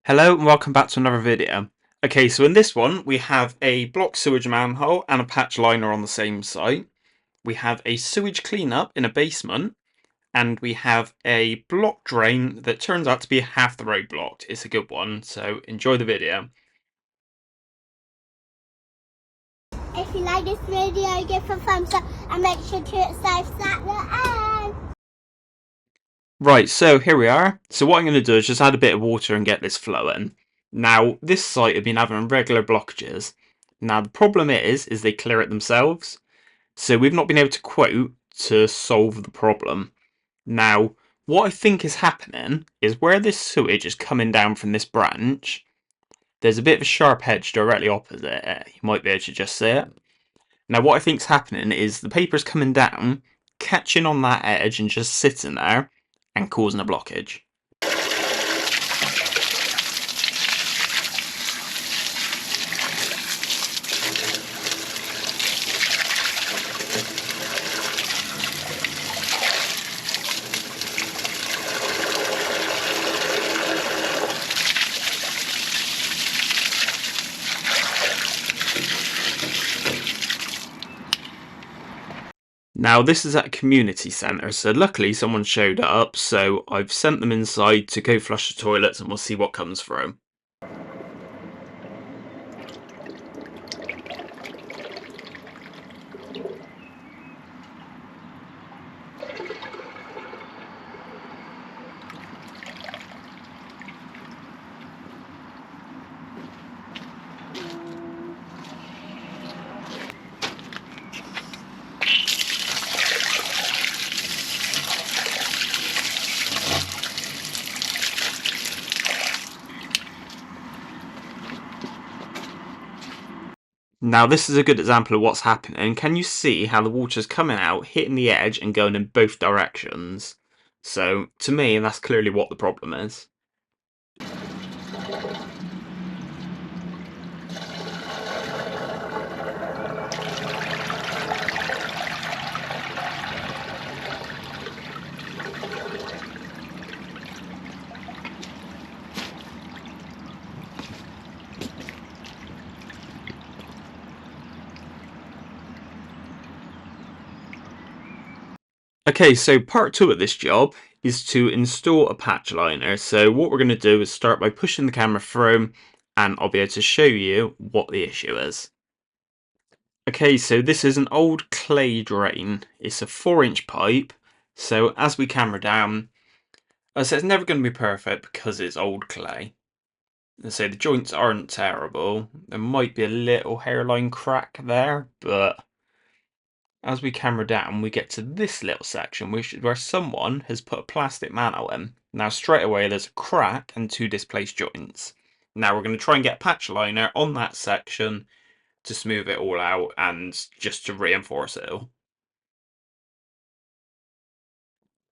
Hello and welcome back to another video. Okay, so in this one we have a block sewage manhole and a patch liner on the same site. We have a sewage cleanup in a basement, and we have a block drain that turns out to be half the road blocked. It's a good one, so enjoy the video. If you like this video, give a thumbs up and make sure to hit subscribe at the end. Right, so here we are. So what I'm going to do is just add a bit of water and get this flowing. Now, this site have been having regular blockages. Now, the problem is they clear it themselves. So we've not been able to quote to solve the problem. Now, what I think is happening is where this sewage is coming down from this branch, there's a bit of a sharp edge directly opposite it. You might be able to just see it. Now, what I think's happening is the paper's coming down, catching on that edge and just sitting there and causing a blockage. Now this is at a community centre, so luckily someone showed up, so I've sent them inside to go flush the toilets and we'll see what comes through. Now this is a good example of what's happening. Can you see how the water's coming out, hitting the edge and going in both directions? So to me that's clearly what the problem is. Okay, so part 2 of this job is to install a patch liner. So what we're going to do is start by pushing the camera through and I'll be able to show you what the issue is. Okay, so this is an old clay drain. It's a 4-inch pipe. So as we camera down, I say it's never going to be perfect because it's old clay. And so the joints aren't terrible. There might be a little hairline crack there, but as we camera down, we get to this little section, which is where someone has put a plastic manhole in. Now straight away there's a crack and 2 displaced joints. Now we're going to try and get a patch liner on that section to smooth it all out and just to reinforce it all.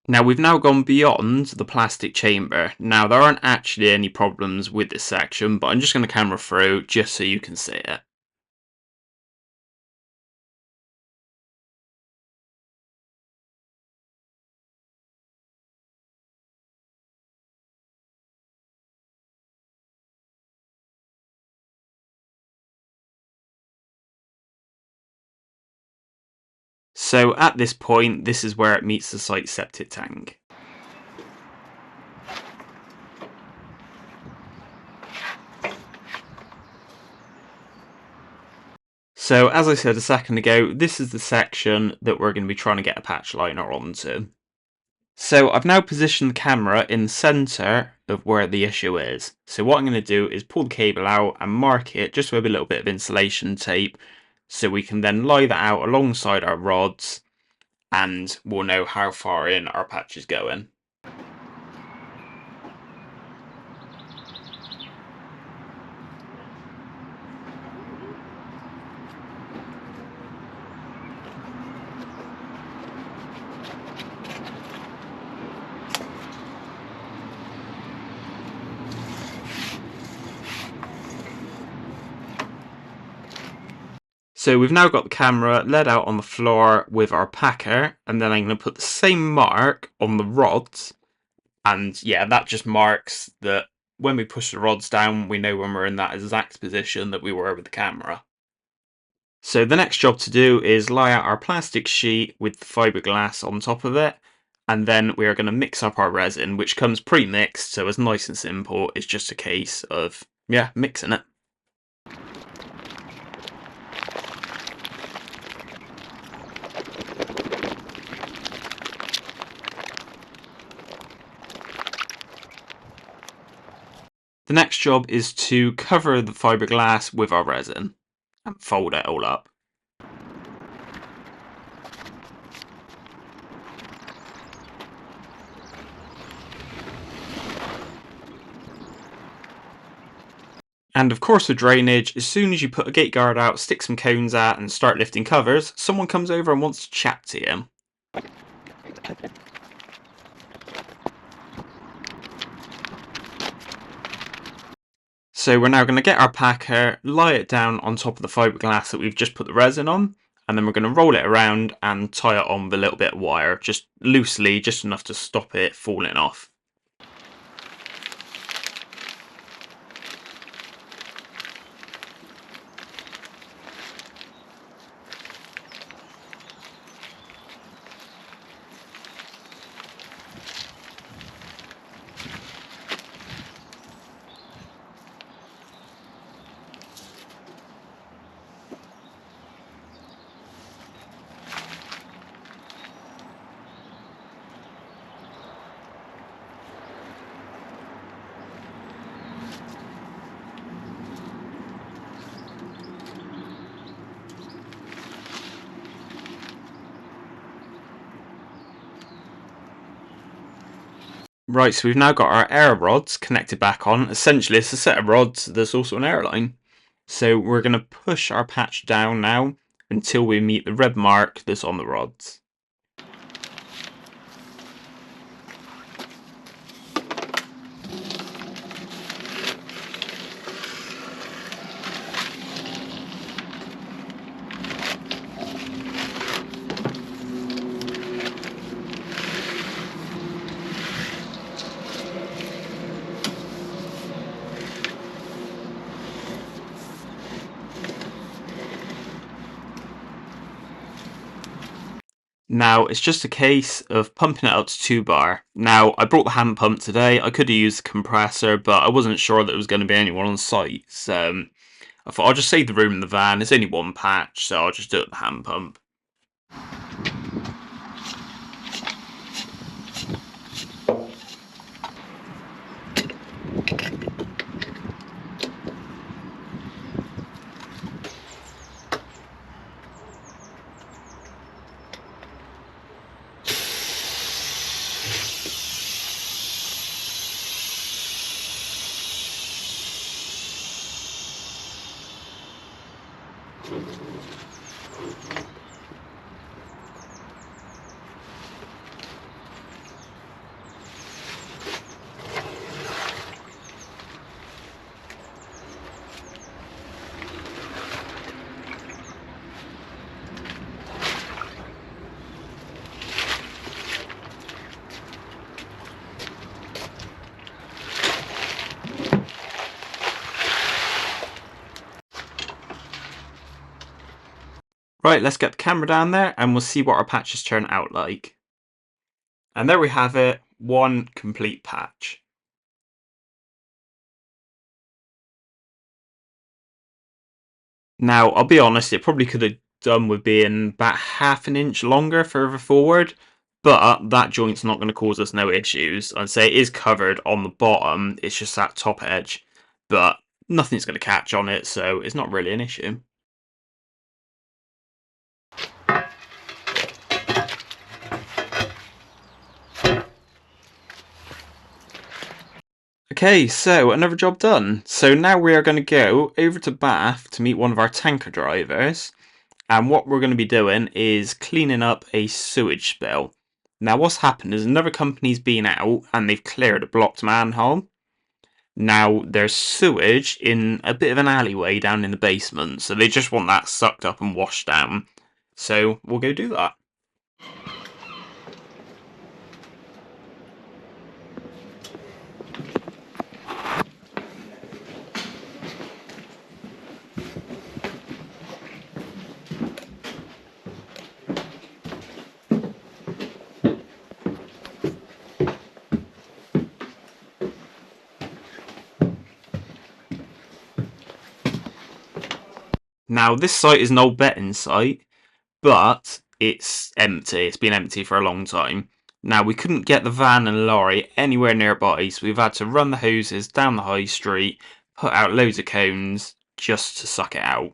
Now we've now gone beyond the plastic chamber. Now there aren't actually any problems with this section, but I'm just going to camera through just so you can see it. So at this point, this is where it meets the site septic tank. So as I said a second ago, this is the section that we're going to be trying to get a patch liner onto. So I've now positioned the camera in the centre of where the issue is. So what I'm going to do is pull the cable out and mark it just with a little bit of insulation tape, so we can then lie that out alongside our rods and we'll know how far in our patch is going. So we've now got the camera laid out on the floor with our packer, and then I'm going to put the same mark on the rods, and yeah, that just marks that when we push the rods down, we know when we're in that exact position that we were with the camera. So the next job to do is lie out our plastic sheet with the fiberglass on top of it, and then we are going to mix up our resin, which comes pre-mixed, so it's nice and simple. It's just a case of, yeah, mixing it. The next job is to cover the fiberglass with our resin and fold it all up. And of course with drainage, as soon as you put a gate guard out, stick some cones out and start lifting covers, someone comes over and wants to chat to you. So we're now going to get our packer, lie it down on top of the fiberglass that we've just put the resin on, and then we're going to roll it around and tie it on with a little bit of wire, just loosely, just enough to stop it falling off. Right, so we've now got our air rods connected back on. Essentially, it's a set of rods. There's also an airline. So we're going to push our patch down now until we meet the red mark that's on the rods. Now, it's just a case of pumping it up to 2 bar. Now, I brought the hand pump today. I could have used the compressor, but I wasn't sure that there was going to be anyone on site. So I thought I'll just save the room in the van. It's only one patch, so I'll just do it with the hand pump. Right, let's get the camera down there and we'll see what our patches turn out like. And there we have it, one complete patch. Now, I'll be honest, it probably could have done with being about ½ an inch longer further forward, but that joint's not going to cause us no issues. I'd say it is covered on the bottom, it's just that top edge, but nothing's going to catch on it, so it's not really an issue. Okay, so another job done. So now we are going to go over to Bath to meet one of our tanker drivers. And what we're going to be doing is cleaning up a sewage spill. Now what's happened is another company's been out and they've cleared a blocked manhole. Now there's sewage in a bit of an alleyway down in the basement. So they just want that sucked up and washed down. So we'll go do that. Now this site is an old betting site, but it's empty. It's been empty for a long time. Now we couldn't get the van and lorry anywhere nearby, so we've had to run the hoses down the high street, put out loads of cones just to suck it out.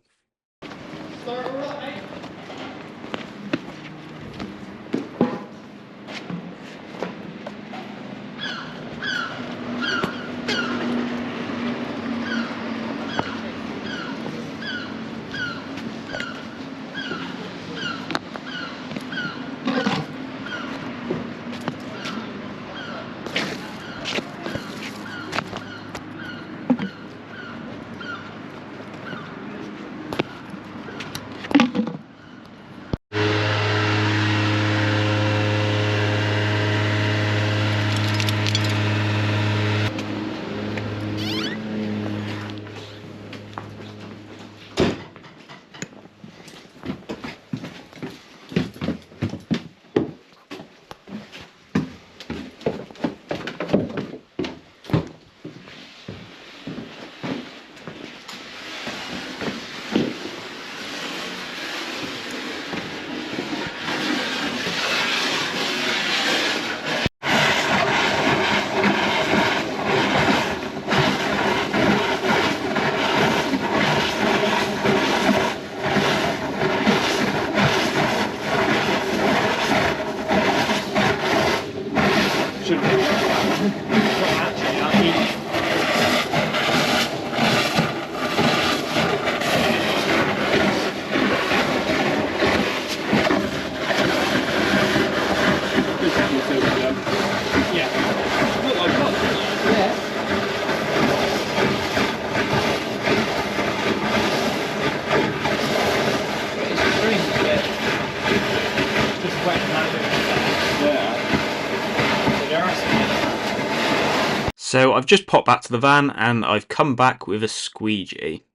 So I've just popped back to the van and I've come back with a squeegee.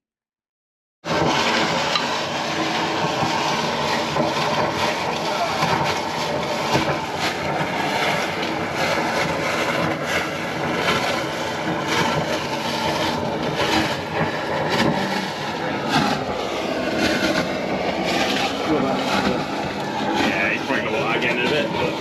Yeah, he's probably got that again in a bit, but...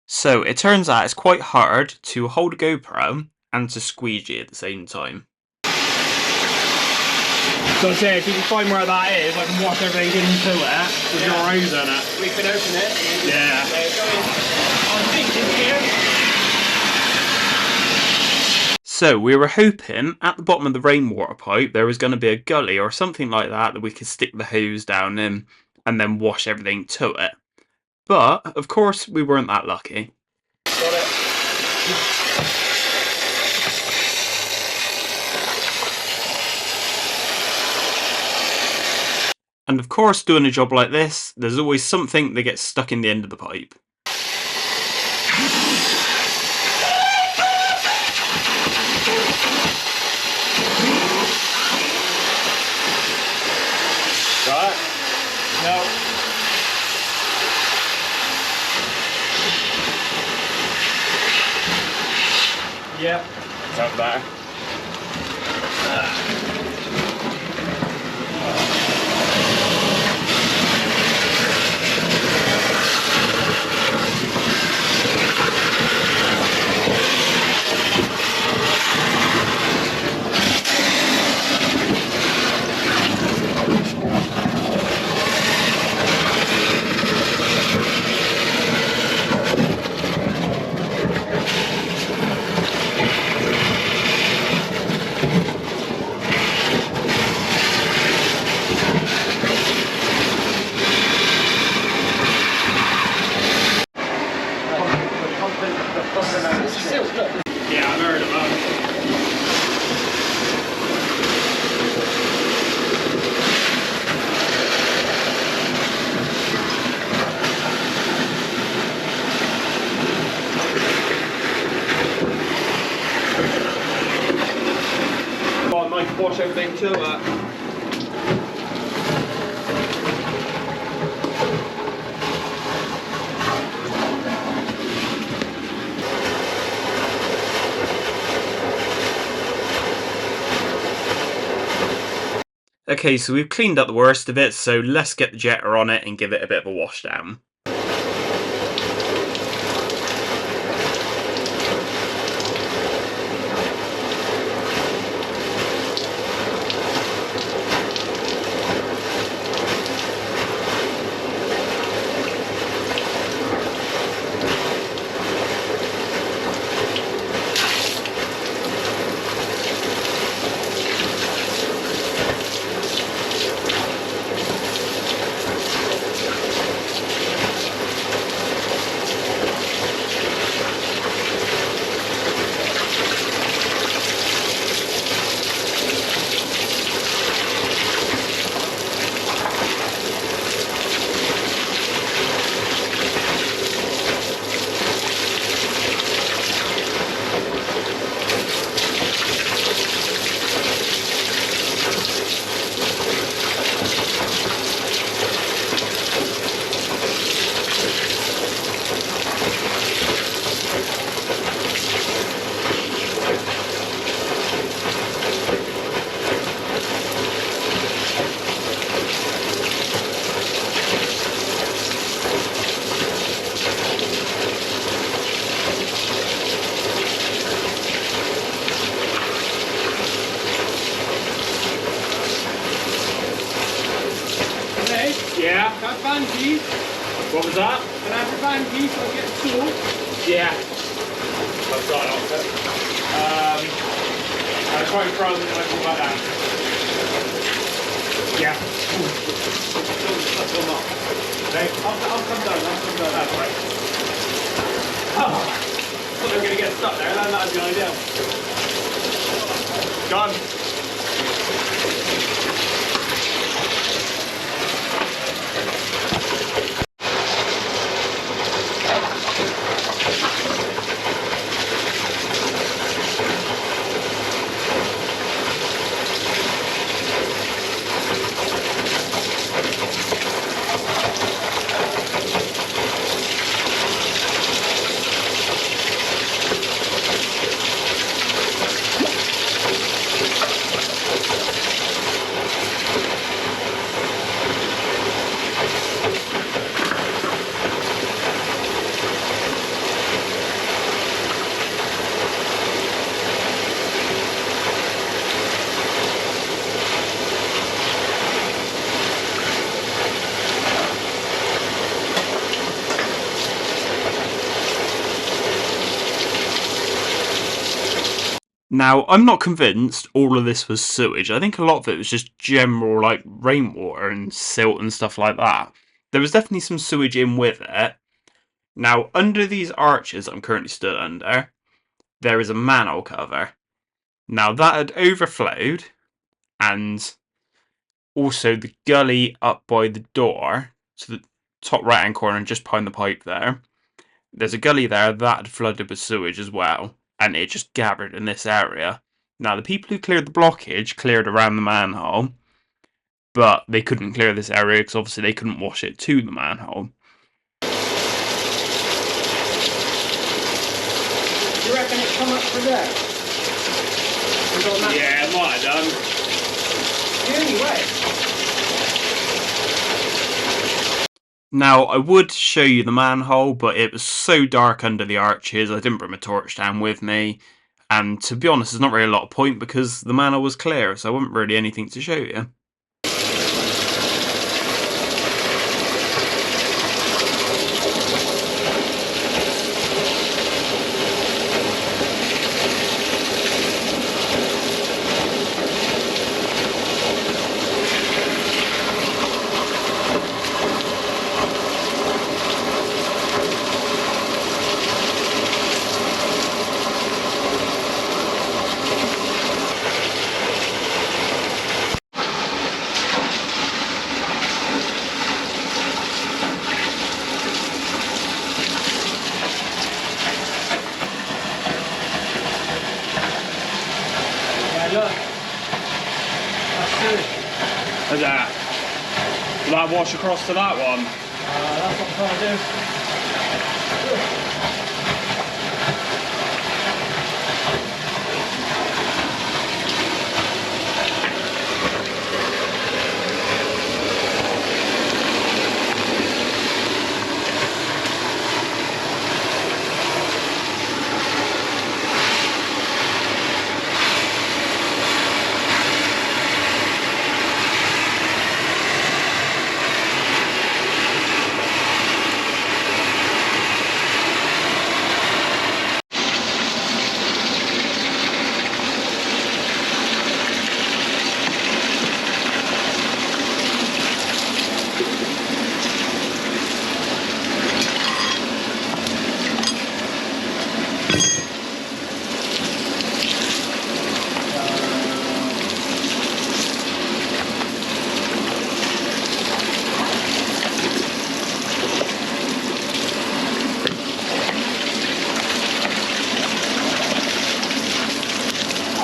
So it turns out it's quite hard to hold a GoPro and to squeegee at the same time. So I say, if you can find where that is, I can wash everything into it with your hose on it. We can open it. Yeah. So we were hoping at the bottom of the rainwater pipe there was going to be a gully or something like that we could stick the hose down in and then wash everything to it. But, of course, we weren't that lucky. Got it. And of course, doing a job like this, there's always something that gets stuck in the end of the pipe. Right? No. Yep. Sounds better. everything to it. Okay, so we've cleaned up the worst of it, so let's get the jetter on it and give it a bit of a wash down. Yeah, got fan keys. What was that? Can I have your fan keys so I get the tool? Yeah. I've got it off it. I try and throw them in like all like that. Yeah. Okay, I'll come down that way. Oh, I thought they were going to get stuck there, that was the idea. Gone. Now, I'm not convinced all of this was sewage. I think a lot of it was just general, like, rainwater and silt and stuff like that. There was definitely some sewage in with it. Now, under these arches I'm currently stood under, there is a manhole cover. Now, that had overflowed, and also the gully up by the door, so the top right hand corner and just behind the pipe there, there's a gully there that had flooded with sewage as well, and it just gathered in this area. Now, the people who cleared the blockage cleared around the manhole, but they couldn't clear this area because obviously they couldn't wash it to the manhole. You reckon it's come up for there? Yeah, it might have done. The only way. Now, I would show you the manhole, but it was so dark under the arches, I didn't bring my torch down with me. And to be honest, there's not really a lot of point because the manhole was clear, so there wasn't really anything to show you. that wash across to that one? That's what I'm trying to do.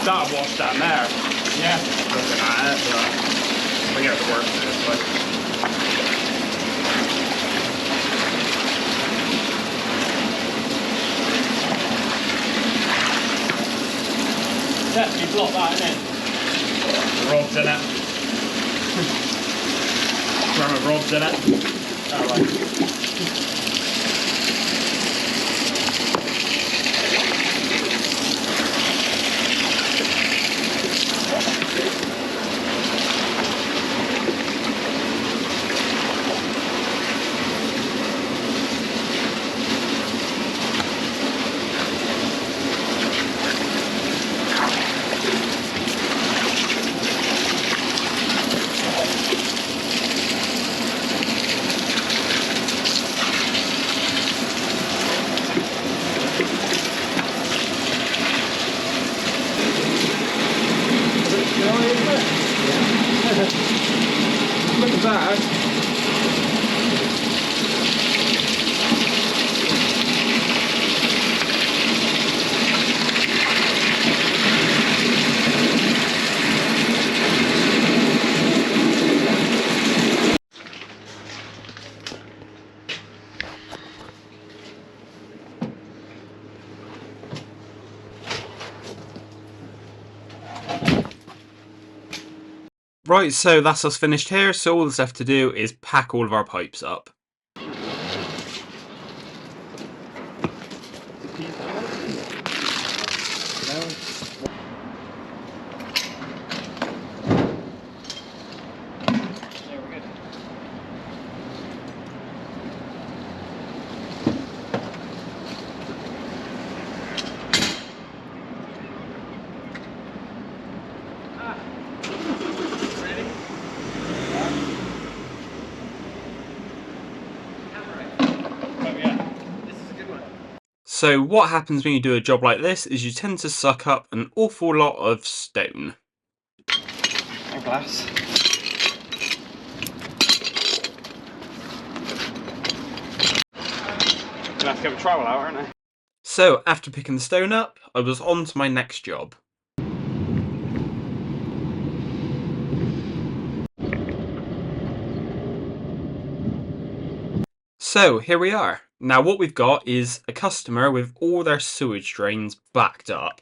That'll wash down there. Yeah. Looking at it, but we have to work this way. Definitely block that, innit? The rod's in it. Remember rod's in it? Alright. Look at that. Right, so that's us finished here, so all that's left to do is pack all of our pipes up. So what happens when you do a job like this is you tend to suck up an awful lot of stone. And glass. Gonna have to get the trowel out, aren't I? So after picking the stone up, I was on to my next job. So here we are. Now what we've got is a customer with all their sewage drains backed up.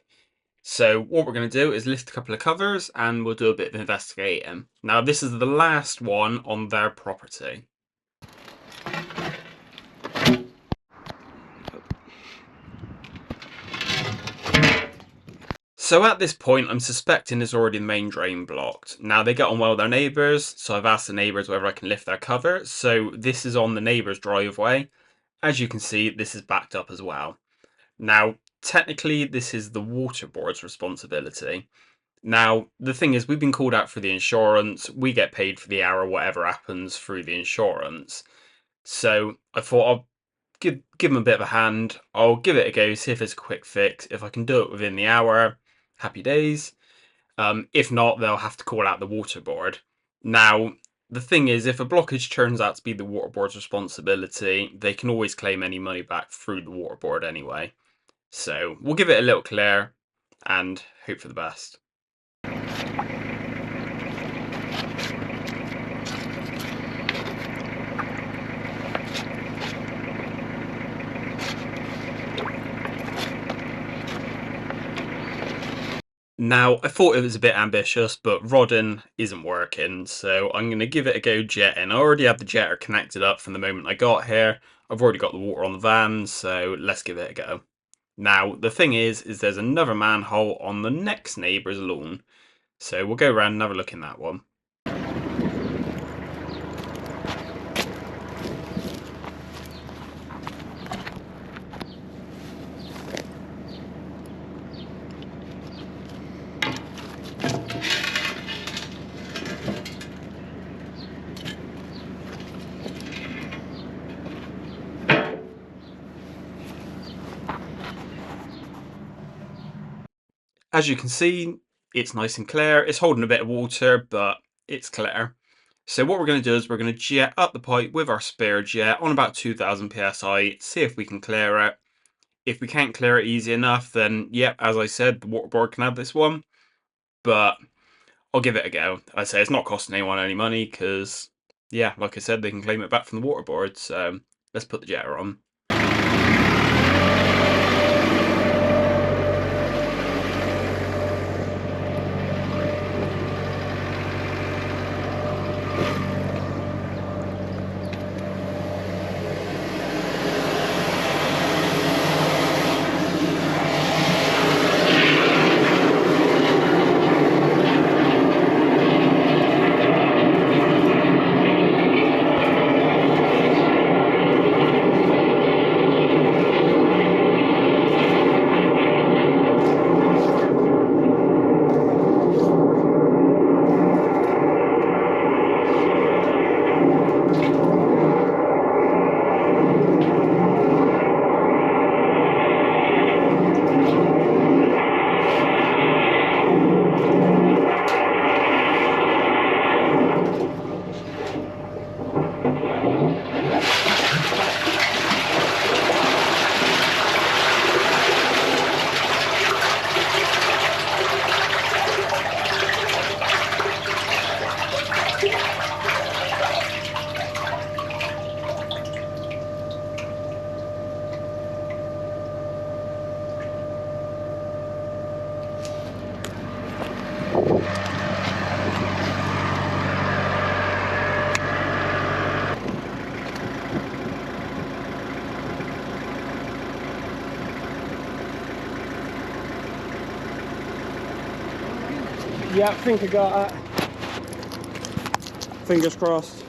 So what we're going to do is lift a couple of covers and we'll do a bit of investigating. Now this is the last one on their property. So at this point I'm suspecting there's already the main drain blocked. Now they get on well with their neighbours, so I've asked the neighbours whether I can lift their cover. So this is on the neighbour's driveway. As you can see, this is backed up as well. Now technically this is the water board's responsibility. Now the thing is, we've been called out for the insurance, we get paid for the hour whatever happens through the insurance. So I thought I'll give them a bit of a hand. I'll give it a go, see if it's a quick fix. If I can do it within the hour, happy days. If not, they'll have to call out the water board. Now, the thing is, if a blockage turns out to be the water board's responsibility, they can always claim any money back through the water board anyway. So we'll give it a little clear and hope for the best. Now, I thought it was a bit ambitious, but rodding isn't working, so I'm going to give it a go jetting. I already have the jetter connected up from the moment I got here. I've already got the water on the van, so let's give it a go. Now, the thing is there's another manhole on the next neighbour's lawn, so we'll go around and have a look in that one. As you can see, it's nice and clear. It's holding a bit of water, but it's clear. So what we're going to do is we're going to jet up the pipe with our spare jet on about 2000 psi, see if we can clear it. If we can't clear it easy enough, then yep, as I said, the waterboard can have this one. But I'll give it a go. I say it's not costing anyone any money because, yeah, like I said, they can claim it back from the waterboard. So let's put the jetter on. Yeah, I think I got that. Fingers crossed.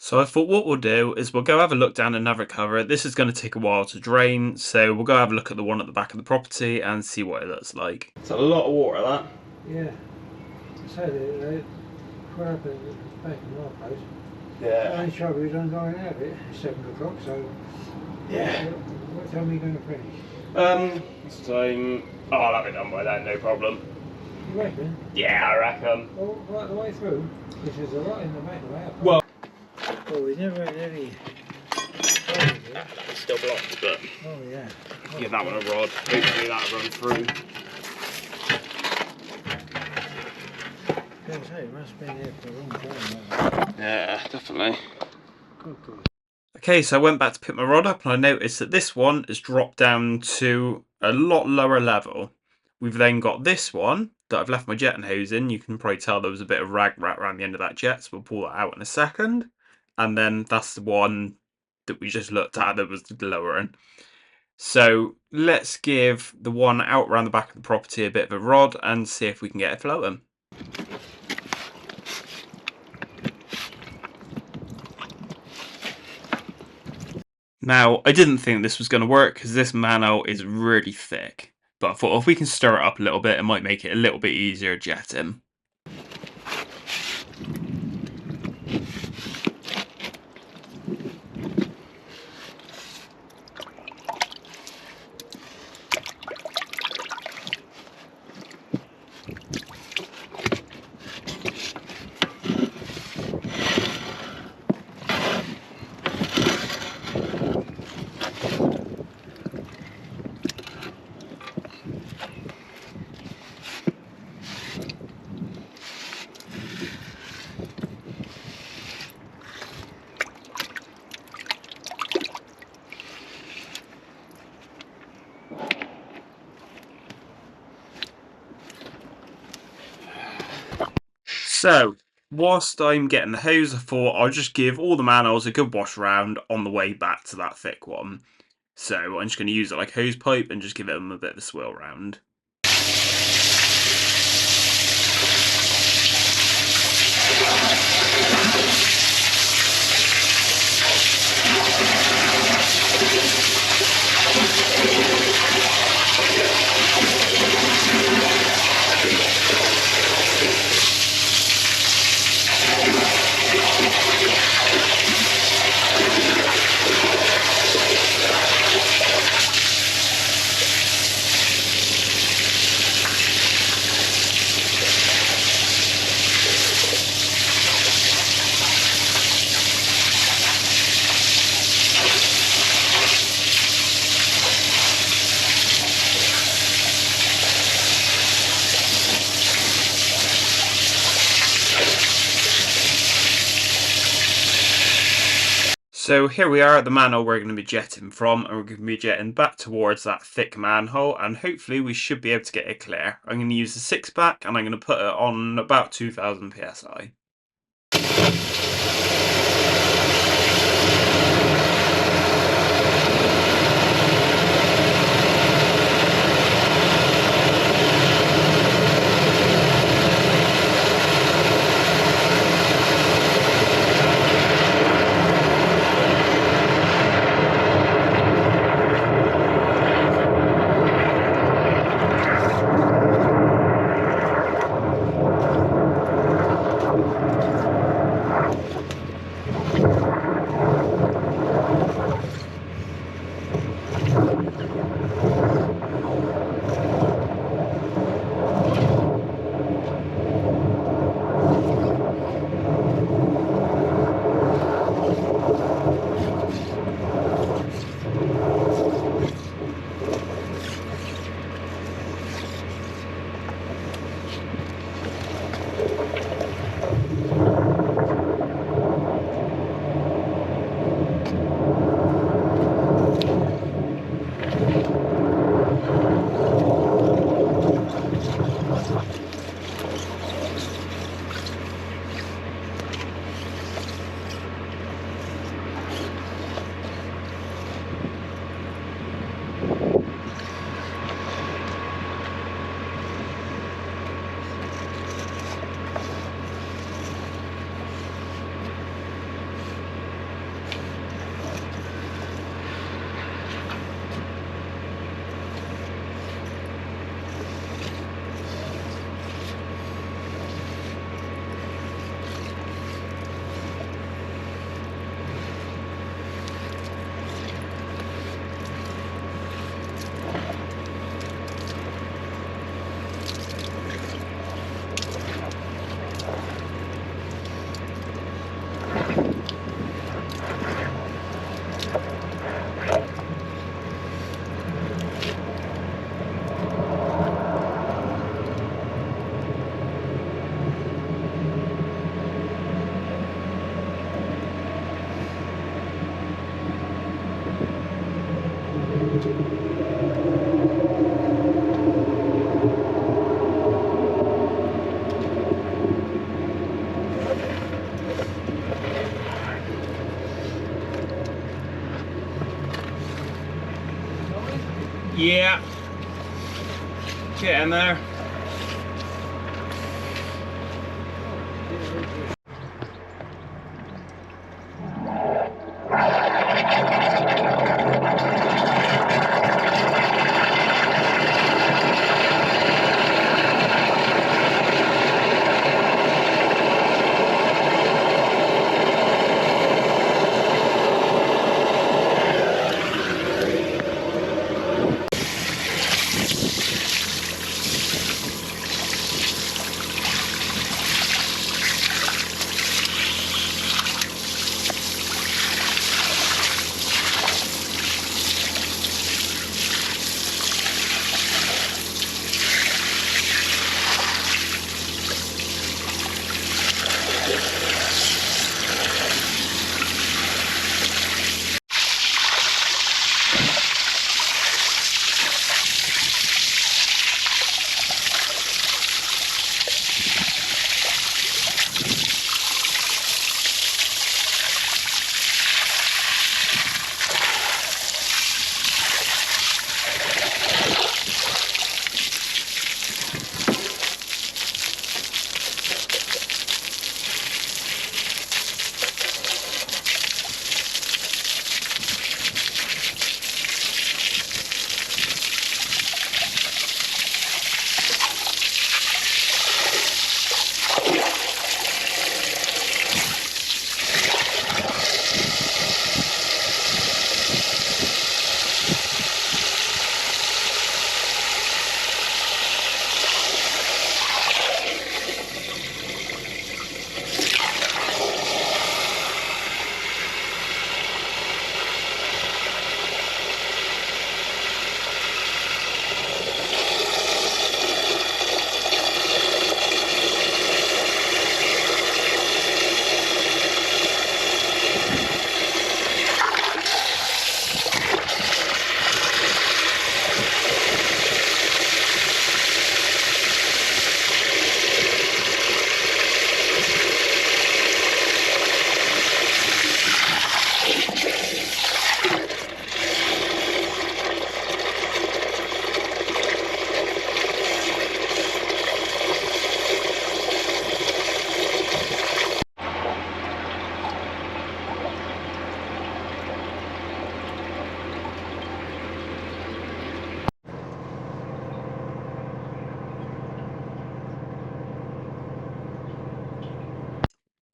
So I thought what we'll do is we'll go have a look down another cover. This is going to take a while to drain, so we'll go have a look at the one at the back of the property and see what it looks like. It's a lot of water, that. Yeah, I said it. what happened back in my place. Yeah. The only trouble is I'm going out of it at 7 o'clock, so Yeah. what time are you going to finish? This time, oh, I'll have it done by then, no problem. You reckon? Yeah, I reckon. Well, right the way through, because there's a lot in the back of our place. Well, we never had any. it's still blocked, but Oh yeah. give that one a rod. Hopefully that'll run through. I say, it must have been there for a long time. Yeah, definitely. Good God. Okay, so I went back to pick my rod up and I noticed that this one has dropped down to a lot lower level. We've then got this one that I've left my jetting hose in. You can probably tell there was a bit of rag wrapped around the end of that jet, so we'll pull that out in a second. And then that's the one that we just looked at that was the lowering. So let's give the one out around the back of the property a bit of a rod and see if we can get it floating. Now, I didn't think this was going to work because this manhole is really thick, but I thought if we can stir it up a little bit, it might make it a little bit easier jetting. So, whilst I'm getting the hose, I thought I'll just give all the manholes a good wash round on the way back to that thick one. So I'm just going to use it like a hose pipe and just give them a bit of a swirl round. So here we are at the manhole we're going to be jetting from, and we're going to be jetting back towards that thick manhole, and hopefully we should be able to get it clear. I'm going to use the 6-pack and I'm going to put it on about 2000 psi. Yeah. Get in there.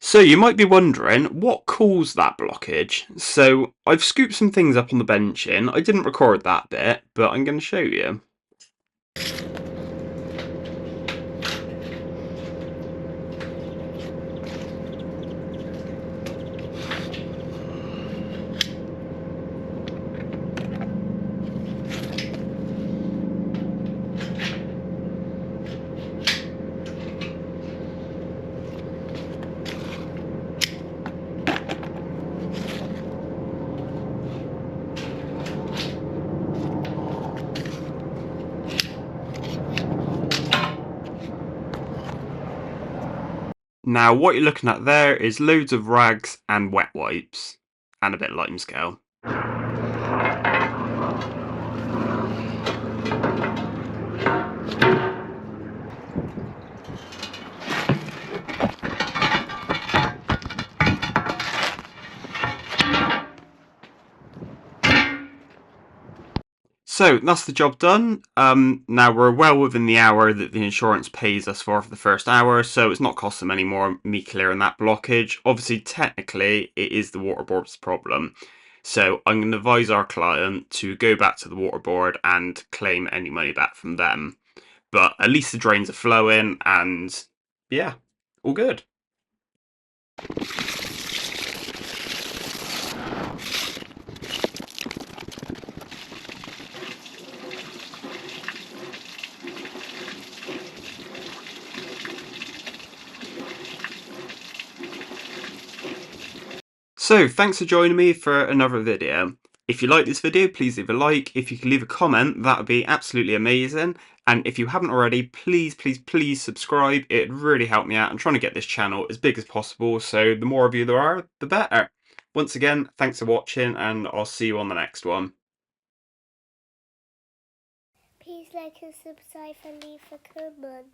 So you might be wondering, what caused that blockage? So I've scooped some things up on the benching. I didn't record that bit, but I'm going to show you. Now what you're looking at there is loads of rags and wet wipes, and a bit of limescale. So that's the job done. Now we're well within the hour that the insurance pays us for the first hour, so it's not costing any more me clearing that blockage. Obviously, technically, it is the waterboard's problem. So I'm going to advise our client to go back to the waterboard and claim any money back from them. But at least the drains are flowing, and yeah, all good. So thanks for joining me for another video. If you like this video, please leave a like. If you can leave a comment, that would be absolutely amazing. And if you haven't already, please subscribe. It'd really help me out. I'm trying to get this channel as big as possible, so the more of you there are, the better. Once again, thanks for watching, and I'll see you on the next one. like and subscribe and leave a comment.